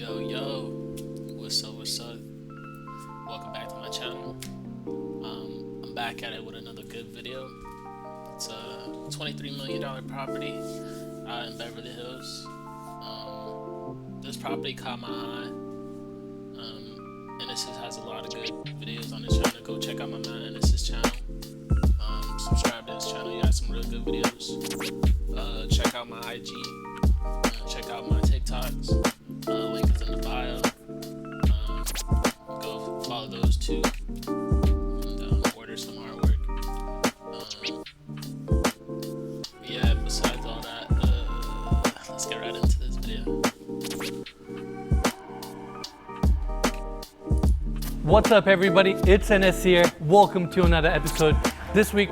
Yo, what's up? Welcome back to my channel. I'm back at it with another good video. It's a $23 million property out in Beverly Hills. This property caught my eye, and this just has a lot of good videos on this channel. Go check out my man Ennis's channel. Subscribe to his channel, he got some real good videos. Check out my IG, check out my TikToks. Link is in the bio. Go follow those two and order some artwork. Yeah, besides all that, let's get right into this video. What's up, everybody? It's Ennis here. Welcome to another episode. This week,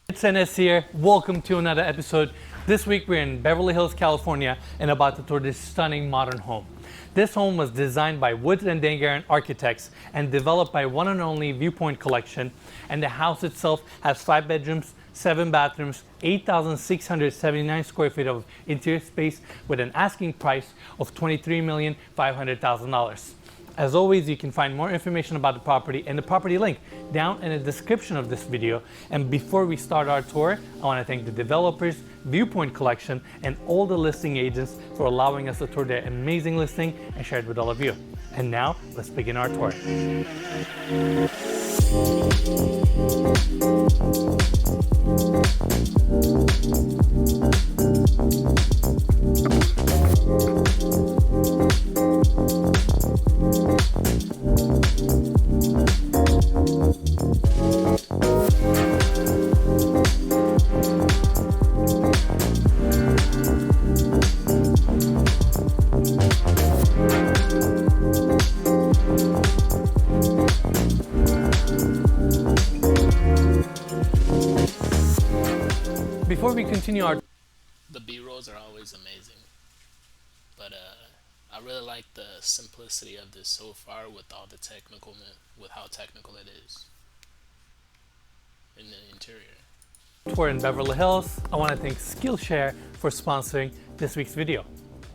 it's Ennis here. Welcome to another episode. This week we're in Beverly Hills, California, and about to tour this stunning modern home. This home was designed by Woods and Dangarren Architects and developed by one and only Viewpoint Collection. And the house itself has 5 bedrooms, 7 bathrooms, 8,679 square feet of interior space with an asking price of $23,500,000. As always, you can find more information about the property and the property link down in the description of this video. And before we start our tour, I want to thank the developers, Viewpoint Collection, and all the listing agents for allowing us to tour their amazing listing and share it with all of you. And now, let's begin our tour. Before we continue The B-rolls are always amazing, but I really like the simplicity of this so far with all the with how technical it is in the interior. tour in Beverly Hills, I want to thank Skillshare for sponsoring this week's video.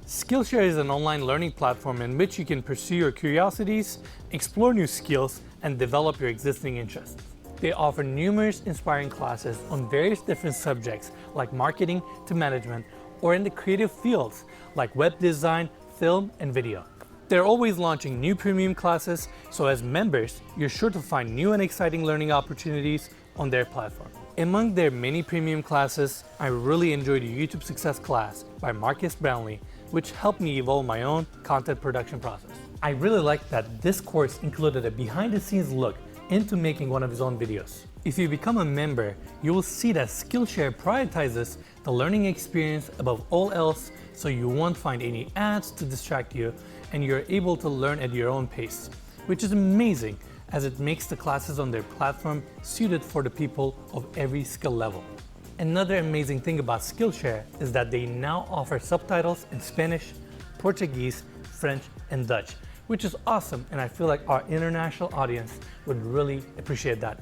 Skillshare is an online learning platform in which you can pursue your curiosities, explore new skills, and develop your existing interests. They offer numerous inspiring classes on various different subjects like marketing to management, or in the creative fields like web design, film, and video. They're always launching new premium classes, so as members, you're sure to find new and exciting learning opportunities on their platform. Among their many premium classes, I really enjoyed the YouTube Success class by Marcus Brownlee, which helped me evolve my own content production process. I really liked that this course included a behind-the-scenes look into making one of his own videos. If you become a member, you will see that Skillshare prioritizes the learning experience above all else, so you won't find any ads to distract you, and you're able to learn at your own pace, which is amazing as it makes the classes on their platform suited for the people of every skill level. Another amazing thing about Skillshare is that they now offer subtitles in Spanish, Portuguese, French, and Dutch, which is awesome, and I feel like our international audience would really appreciate that.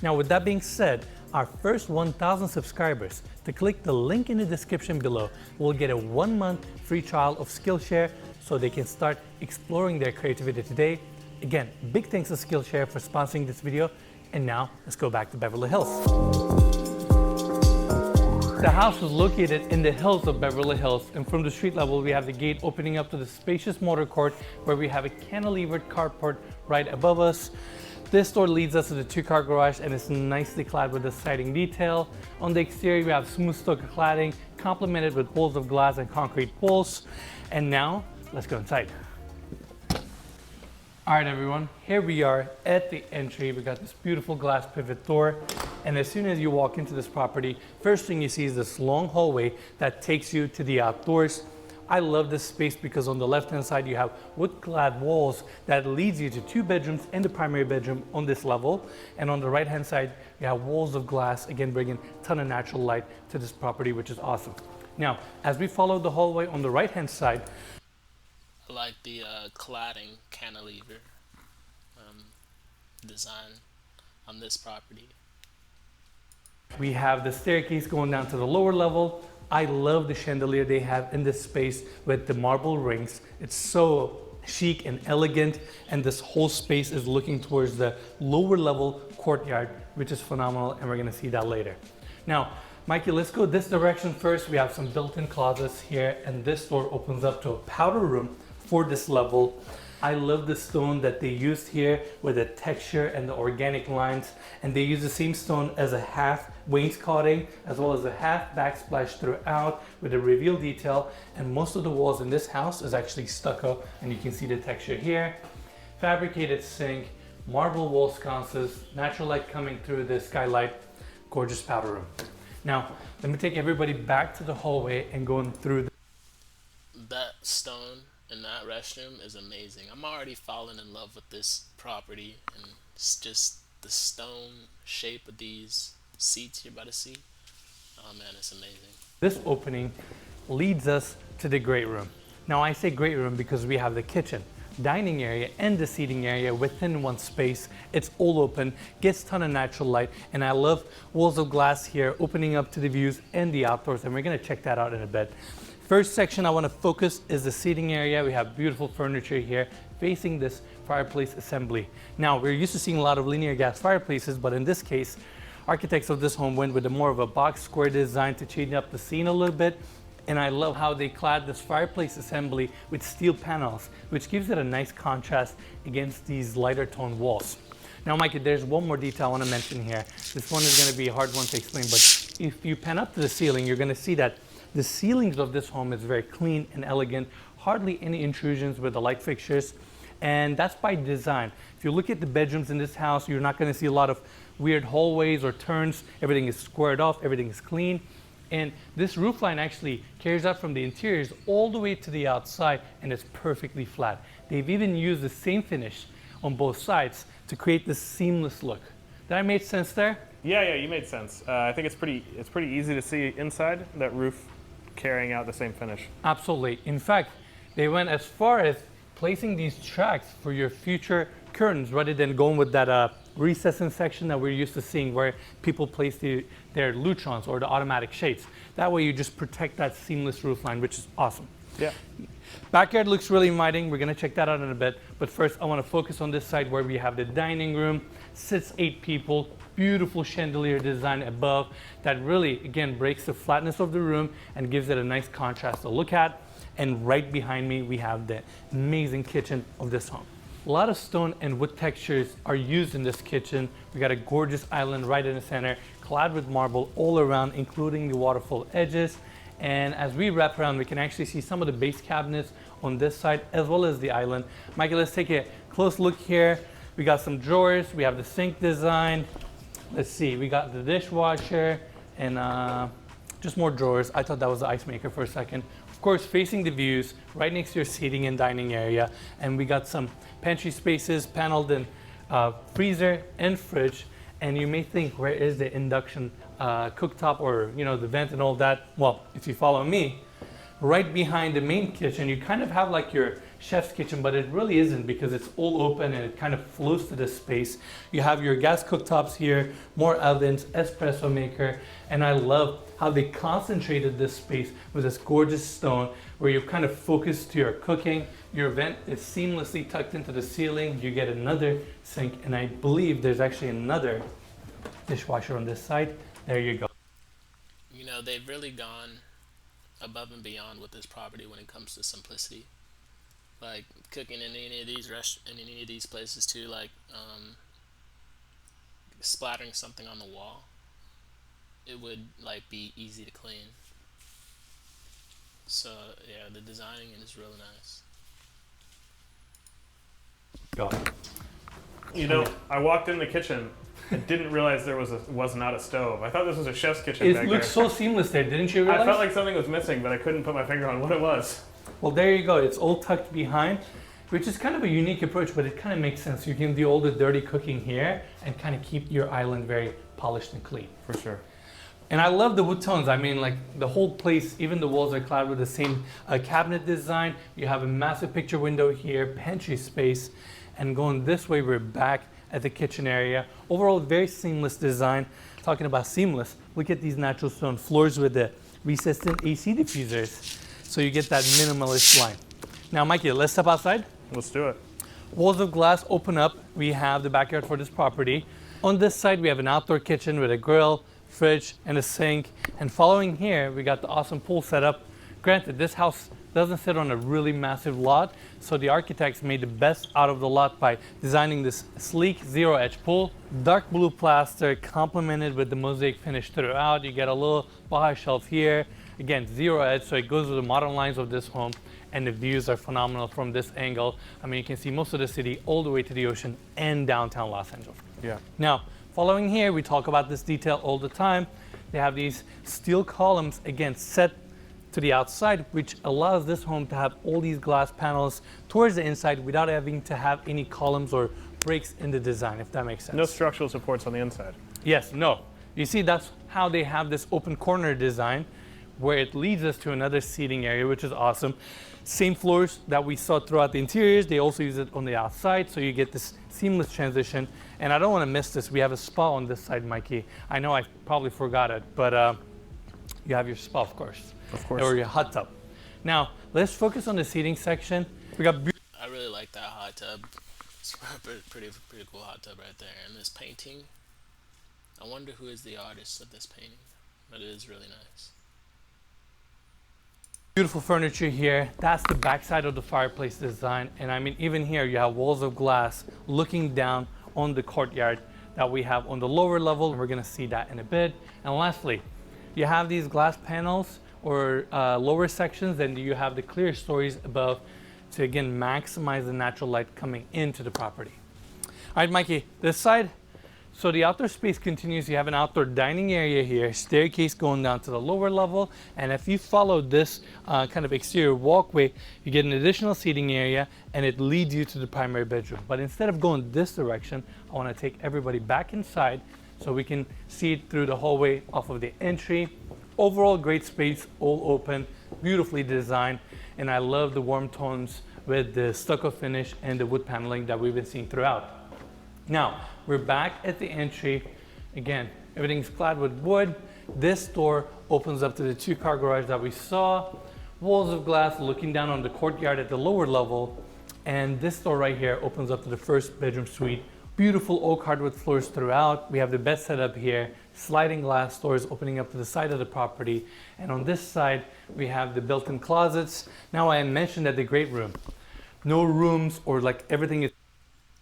Now, with that being said, our first 1,000 subscribers to click the link in the description below will get a 1-month free trial of Skillshare so they can start exploring their creativity today. Again, big thanks to Skillshare for sponsoring this video, and now let's go back to Beverly Hills. The house is located in the hills of Beverly Hills, and from the street level we have the gate opening up to the spacious motor court where we have a cantilevered carport right above us. This door leads us to the 2-car garage and is nicely clad with a siding detail. On the exterior we have smooth stucco cladding complemented with walls of glass and concrete walls. And now let's go inside. Alright everyone, here we are at the entry. We got this beautiful glass pivot door, and as soon as you walk into this property, first thing you see is this long hallway that takes you to the outdoors. I love this space because on the left hand side you have wood-clad walls that leads you to 2 bedrooms and the primary bedroom on this level, and on the right hand side you have walls of glass, again bringing a ton of natural light to this property, which is awesome. Now, as we follow the hallway on the right hand side, I like the cladding cantilever. design on this property. We have the staircase going down to the lower level. I love the chandelier they have in this space with the marble rings. It's so chic and elegant, and this whole space is looking towards the lower level courtyard, which is phenomenal, and we're gonna see that later. Now, Mikey, let's go this direction first. We have some built-in closets here, and this door opens up to a powder room for this level. I love the stone that they used here with the texture and the organic lines, and they use the same stone as a half wainscoting as well as a half backsplash throughout with a reveal detail, and most of the walls in this house is actually stucco, and you can see the texture here. Fabricated sink, marble wall sconces, natural light coming through the skylight, gorgeous powder room. Now, let me take everybody back to the hallway and going through That stone in that restroom is amazing. I'm already falling in love with this property, and it's just the stone shape of these seats you're about to see. Oh man, it's amazing. This opening leads us to the great room. Now I say great room because we have the kitchen, dining area, and the seating area within one space. It's all open, gets a ton of natural light, and I love walls of glass here opening up to the views and the outdoors, and we're gonna check that out in a bit. First section I want to focus is the seating area. We have beautiful furniture here facing this fireplace assembly. Now, we're used to seeing a lot of linear gas fireplaces, but in this case, architects of this home went with a more of a box square design to change up the scene a little bit. And I love how they clad this fireplace assembly with steel panels, which gives it a nice contrast against these lighter tone walls. Now, Mikey, there's one more detail I want to mention here. This one is going to be a hard one to explain, but if you pan up to the ceiling, you're going to see that the ceilings of this home is very clean and elegant, hardly any intrusions with the light fixtures, and that's by design. If you look at the bedrooms in this house, you're not going to see a lot of weird hallways or turns. Everything is squared off, everything is clean, and this roof line actually carries out from the interiors all the way to the outside, and it's perfectly flat. They've even used the same finish on both sides to create this seamless look. Did I make sense there? Yeah, you made sense. I think it's pretty easy to see inside that roof carrying out the same finish. Absolutely. In fact, they went as far as placing these tracks for your future curtains rather than going with that recessing section that we're used to seeing where people place their lutrons or the automatic shades. That way you just protect that seamless roof line, which is awesome. Yeah. Backyard looks really inviting. We're going to check that out in a bit. But first, I want to focus on this side where we have the dining room. Sits 8 people. Beautiful chandelier design above that really, again, breaks the flatness of the room and gives it a nice contrast to look at. And right behind me, we have the amazing kitchen of this home. A lot of stone and wood textures are used in this kitchen. We got a gorgeous island right in the center, clad with marble all around, including the waterfall edges. And as we wrap around, we can actually see some of the base cabinets on this side, as well as the island. Mikey, let's take a close look here. We got some drawers. We have the sink design. Let's see, we got the dishwasher and just more drawers. I thought that was the ice maker for a second. Of course, facing the views, right next to your seating and dining area. And we got some pantry spaces, paneled in freezer and fridge. And you may think, where is the induction cooktop or, you know, the vent and all that? Well, if you follow me, right behind the main kitchen, you kind of have like your chef's kitchen, but it really isn't because it's all open and it kind of flows to this space. You have your gas cooktops here, more ovens, espresso maker, and I love how they concentrated this space with this gorgeous stone where you kind of focus to your cooking. Your vent is seamlessly tucked into the ceiling. You get another sink, and I believe there's actually another dishwasher on this side. There you go. You know, they've really gone above and beyond with this property when it comes to simplicity. Like cooking in any of these places too, like splattering something on the wall, it would like be easy to clean. So yeah, the designing is really nice. Go. You know, I walked in the kitchen and didn't realize there was not a stove. I thought this was a chef's kitchen It back looks so seamless there, didn't you realize? I felt like something was missing, but I couldn't put my finger on what it was. Well, there you go. It's all tucked behind, which is kind of a unique approach, but it kind of makes sense. You can do all the dirty cooking here and kind of keep your island very polished and clean. For sure. And I love the wood tones. I mean, like the whole place, even the walls are clad with the same cabinet design. You have a massive picture window here, pantry space. And going this way, we're back at the kitchen area. Overall, very seamless design. Talking about seamless, look at these natural stone floors with the recessed in AC diffusers. So you get that minimalist line. Now, Mikey, let's step outside. Let's do it. Walls of glass open up. We have the backyard for this property. On this side, we have an outdoor kitchen with a grill, fridge, and a sink. And following here, we got the awesome pool setup. Granted, this house doesn't sit on a really massive lot, so the architects made the best out of the lot by designing this sleek zero-edge pool. Dark blue plaster complemented with the mosaic finish throughout. You get a little bar shelf here. Again, zero edge, so it goes with the modern lines of this home, and the views are phenomenal from this angle. I mean, you can see most of the city all the way to the ocean and downtown Los Angeles. Yeah. Now, following here, we talk about this detail all the time. They have these steel columns, again, set to the outside, which allows this home to have all these glass panels towards the inside without having to have any columns or breaks in the design, if that makes sense. No structural supports on the inside. Yes, no. You see, that's how they have this open corner design, where it leads us to another seating area, which is awesome. Same floors that we saw throughout the interiors, they also use it on the outside, so you get this seamless transition. And I don't want to miss this. We have a spa on this side, Mikey. I know I probably forgot it, but you have your spa, of course. Of course. Or your hot tub. Now, let's focus on the seating section. We got I really like that hot tub. It's a pretty cool hot tub right there. And this painting, I wonder who is the artist of this painting, but it is really nice. beautiful furniture here. That's the backside of the fireplace design. And I mean, even here, you have walls of glass looking down on the courtyard that we have on the lower level. We're gonna see that in a bit. And lastly, you have these glass panels or lower sections, then you have the clear stories above to again maximize the natural light coming into the property. All right, Mikey, this side. So the outdoor space continues. You have an outdoor dining area here, staircase going down to the lower level. And if you follow this kind of exterior walkway, you get an additional seating area and it leads you to the primary bedroom. But instead of going this direction, I want to take everybody back inside so we can see it through the hallway off of the entry. Overall, great space, all open, beautifully designed. And I love the warm tones with the stucco finish and the wood paneling that we've been seeing throughout. Now, we're back at the entry. Again, everything's clad with wood. This door opens up to the two-car garage that we saw. Walls of glass looking down on the courtyard at the lower level. And this door right here opens up to the first bedroom suite. Beautiful oak hardwood floors throughout. We have the bed set up here. Sliding glass doors opening up to the side of the property. And on this side, we have the built-in closets. Now, I mentioned that the great room. No rooms or like everything is.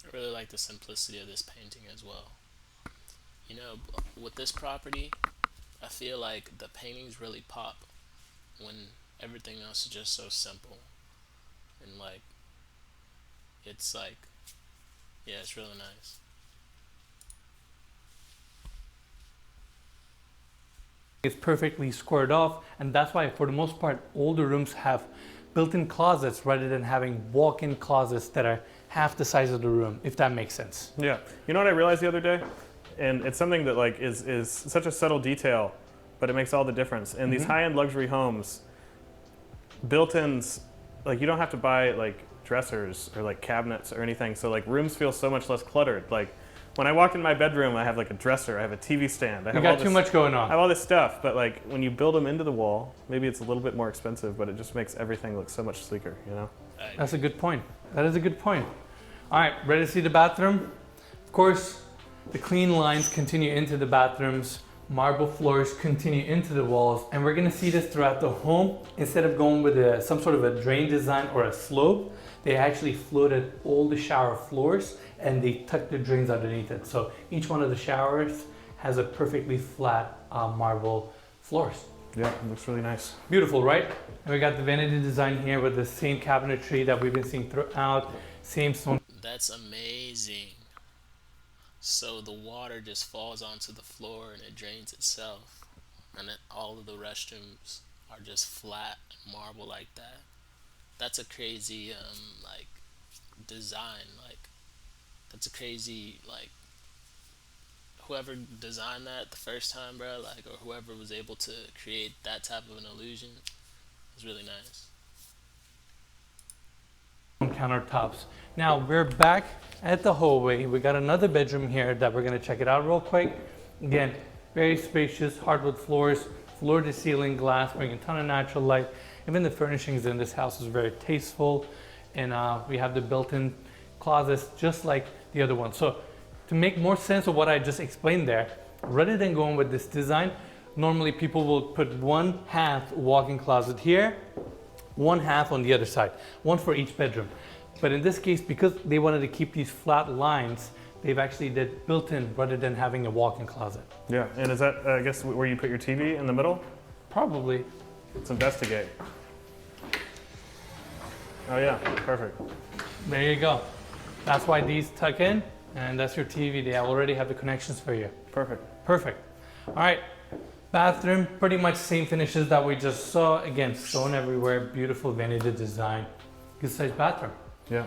I really like the simplicity of this painting as well. You know, with this property, I feel like the paintings really pop when everything else is just so simple. And like, it's like, yeah, it's really nice. It's perfectly squared off, and that's why for the most part all the rooms have built-in closets rather than having walk-in closets that are half the size of the room, if that makes sense. Yeah. You know what I realized the other day? And it's something that like is such a subtle detail, but it makes all the difference. In these high-end luxury homes, built-ins, like you don't have to buy like dressers or like cabinets or anything, so like rooms feel so much less cluttered. Like when I walk in my bedroom, I have like a dresser, I have a TV stand. I have You got too much going I on. have all this stuff, but like when you build them into the wall, maybe it's a little bit more expensive, but it just makes everything look so much sleeker, you know? That's a good point. That is a good point. All right, ready to see the bathroom? Of course, the clean lines continue into the bathrooms. Marble floors continue into the walls, and we're gonna see this throughout the home. Instead of going with some sort of a drain design or a slope, they actually floated all the shower floors and they tucked the drains underneath it. So each one of the showers has a perfectly flat marble floors. Yeah, it looks really nice. Beautiful, right? And we got the vanity design here with the same cabinetry that we've been seeing throughout, same stone. That's amazing. So the water just falls onto the floor and it drains itself, and then all of the restrooms are just flat marble like that. That's a crazy like design. Like that's a crazy like whoever designed that the first time, bro. Like or whoever was able to create that type of an illusion is really nice. countertops. Now we're back at the hallway. We got another bedroom here that we're gonna check it out real quick. Again, very spacious, hardwood floors, floor to ceiling glass, bringing a ton of natural light. Even the furnishings in this house is very tasteful. And we have the built-in closets just like the other one. So to make more sense of what I just explained there, rather than going with this design, normally people will put 1/2 walk-in closet here, 1/2 on the other side, one for each bedroom. But in this case, because they wanted to keep these flat lines, they've actually did built-in rather than having a walk-in closet. Yeah, and is that, I guess, where you put your TV in the middle? Probably. Let's investigate. Oh yeah, perfect. There you go. That's why these tuck in, and that's your TV. They already have the connections for you. Perfect. Perfect. All right, bathroom, pretty much same finishes that we just saw. Again, stone everywhere, beautiful vanity design, good sized bathroom. Yeah.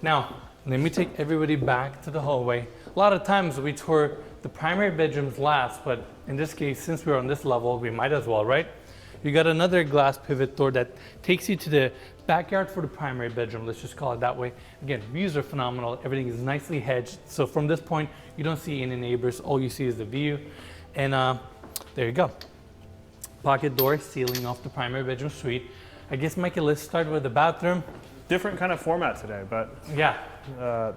Now, let me take everybody back to the hallway. A lot of times we tour the primary bedrooms last, but in this case, since we're on this level, we might as well, right? You got another glass pivot door that takes you to the backyard for the primary bedroom. Let's just call it that way. Again, views are phenomenal. Everything is nicely hedged. So from this point, you don't see any neighbors. All you see is the view. And there you go. Pocket door sealing off the primary bedroom suite. I guess, Mikey, let's start with the bathroom. Different kind of format today, but Yeah,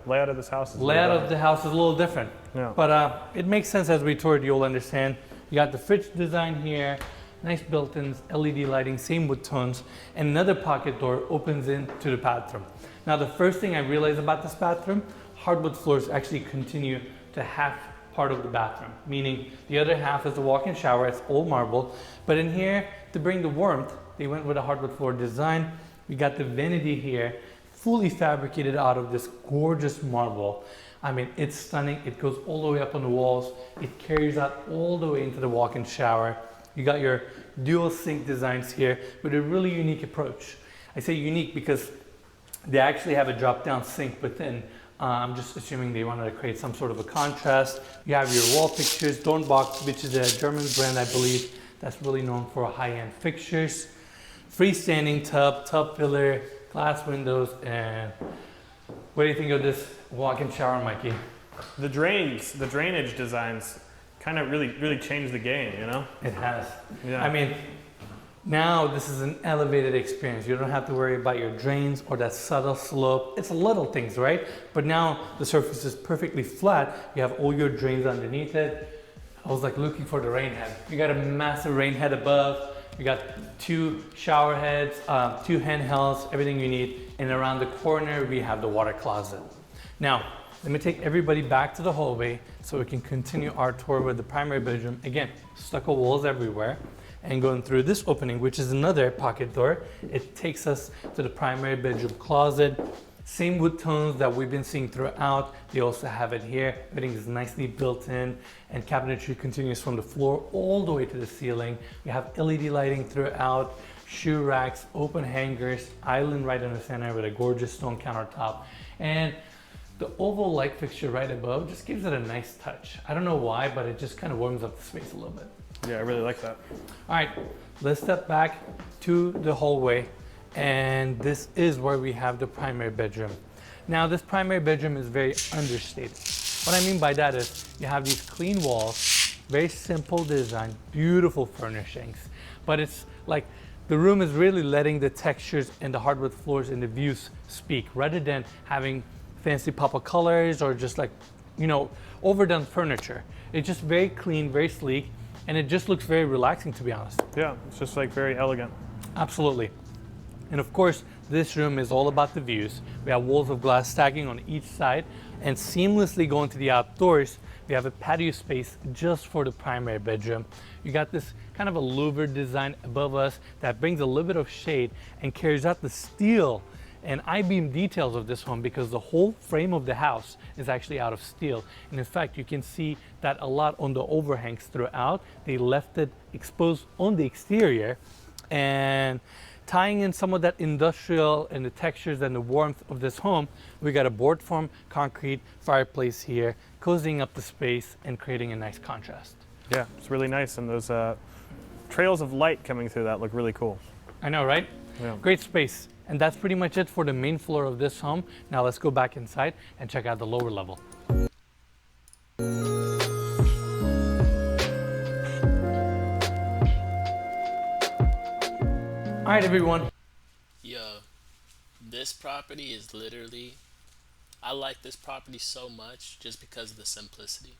layout of this house is layout of the house is a little different. Yeah. But it makes sense as we toured, you'll understand. You got the fridge design here, nice built-ins, LED lighting, same wood tones, and another pocket door opens into the bathroom. Now the first thing I realized about this bathroom, hardwood floors actually continue to half part of the bathroom, meaning the other half is the walk-in shower, it's all marble. But in here, to bring the warmth, they went with a hardwood floor design. We got the vanity here, fully fabricated out of this gorgeous marble. I mean, it's stunning. It goes all the way up on the walls. It carries out all the way into the walk-in shower. You got your dual sink designs here with a really unique approach. I say unique because they actually have a drop-down sink within. I'm just assuming they wanted to create some sort of a contrast. You have your wall fixtures, Dornbach, which is a German brand, I believe, that's really known for high-end fixtures. Freestanding tub pillar, glass windows, and what do you think of this walk-in shower, Mikey? The drainage designs kind of really changed the game, you know? It has. Yeah. I mean, now this is an elevated experience. You don't have to worry about your drains or that subtle slope. It's little things, right? But now the surface is perfectly flat. You have all your drains underneath it. I was like looking for the rain head. You got a massive rain head above. You got 2 shower heads, 2 handhelds, everything you need. And around the corner, we have the water closet. Now, let me take everybody back to the hallway so we can continue our tour with the primary bedroom. Again, stucco walls everywhere. And going through this opening, which is another pocket door, it takes us to the primary bedroom closet. Same wood tones that we've been seeing throughout. They also have it here. Everything is nicely built in, and cabinetry continues from the floor all the way to the ceiling. We have LED lighting throughout, shoe racks, open hangers, island right in the center with a gorgeous stone countertop. And the oval light fixture right above just gives it a nice touch. I don't know why, but it just kind of warms up the space a little bit. Yeah, I really like that. All right, let's step back to the hallway. And this is where we have the primary bedroom. Now, this primary bedroom is very understated. What I mean by that is you have these clean walls, very simple design, beautiful furnishings, but it's like the room is really letting the textures and the hardwood floors and the views speak rather than having fancy pop of colors or just like, you know, overdone furniture. It's just very clean, very sleek, and it just looks very relaxing, to be honest. Yeah, it's just like very elegant. Absolutely. And of course, this room is all about the views. We have walls of glass stacking on each side, and seamlessly going to the outdoors, we have a patio space just for the primary bedroom. You got this kind of a louver design above us that brings a little bit of shade and carries out the steel and I-beam details of this home because the whole frame of the house is actually out of steel. And in fact, you can see that a lot on the overhangs throughout. They left it exposed on the exterior, and tying in some of that industrial and the textures and the warmth of this home, we got a board form concrete fireplace here, cozying up the space and creating a nice contrast. Yeah, it's really nice, and those trails of light coming through that look really cool. I know, right? Yeah. Great space. And that's pretty much it for the main floor of this home. Now let's go back inside and check out the lower level. All right, everyone. Yo, this property is literally, I like this property so much just because of the simplicity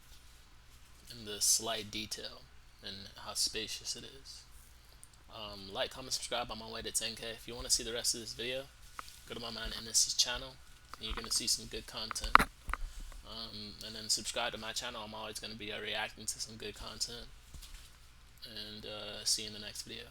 and the slight detail and how spacious it is. Like, comment, subscribe. I'm on my way to 10K. If you want to see the rest of this video, go to my man Ennis's channel and you're going to see some good content. And then subscribe to my channel. I'm always going to be reacting to some good content. And see you in the next video.